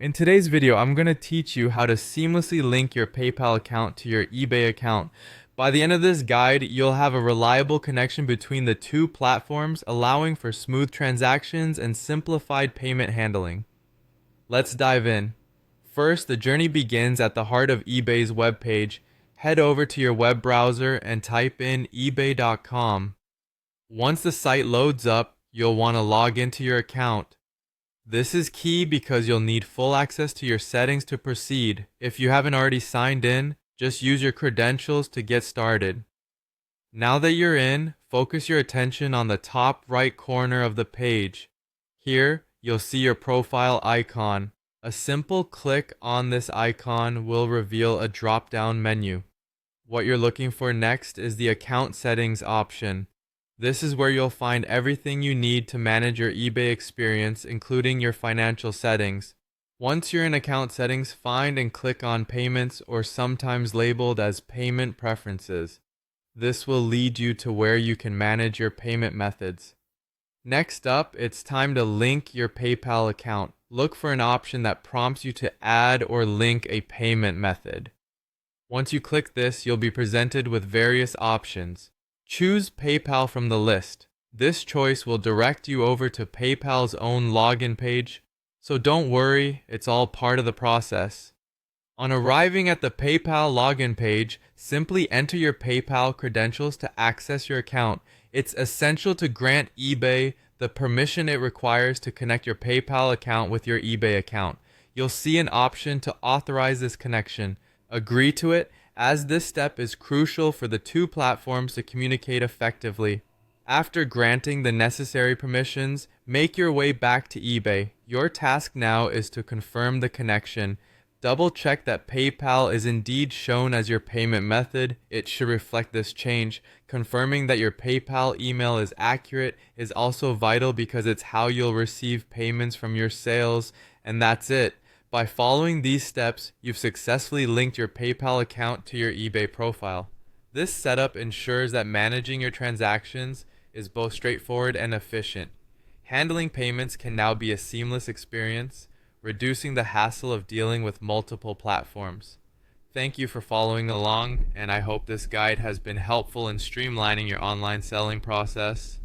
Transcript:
In today's video, I'm going to teach you how to seamlessly link your PayPal account to your eBay account. By the end of this guide, you'll have a reliable connection between the two platforms, allowing for smooth transactions and simplified payment handling. Let's dive in. First, the journey begins at the heart of eBay's webpage. Head over to your web browser and type in ebay.com. Once the site loads up, you'll want to log into your account. This is key because you'll need full access to your settings to proceed. If you haven't already signed in, just use your credentials to get started. Now that you're in, focus your attention on the top right corner of the page. Here, you'll see your profile icon. A simple click on this icon will reveal a drop-down menu. What you're looking for next is the account settings option. This is where you'll find everything you need to manage your eBay experience, including your financial settings. Once you're in account settings, find and click on Payments, or sometimes labeled as Payment Preferences. This will lead you to where you can manage your payment methods. Next up, it's time to link your PayPal account. Look for an option that prompts you to add or link a payment method. Once you click this, you'll be presented with various options. Choose PayPal from the list. This choice will direct you over to PayPal's own login page, so don't worry, it's all part of the process. On arriving at the PayPal login page, simply enter your PayPal credentials to access your account. It's essential to grant eBay the permission it requires to connect your PayPal account with your eBay account. You'll see an option to authorize this connection. Agree to it, as this step is crucial for the two platforms to communicate effectively. After granting the necessary permissions, make your way back to eBay. Your task now is to confirm the connection. Double check that PayPal is indeed shown as your payment method. It should reflect this change. Confirming that your PayPal email is accurate is also vital because it's how you'll receive payments from your sales, and that's it. By following these steps, you've successfully linked your PayPal account to your eBay profile. This setup ensures that managing your transactions is both straightforward and efficient. Handling payments can now be a seamless experience, reducing the hassle of dealing with multiple platforms. Thank you for following along, and I hope this guide has been helpful in streamlining your online selling process.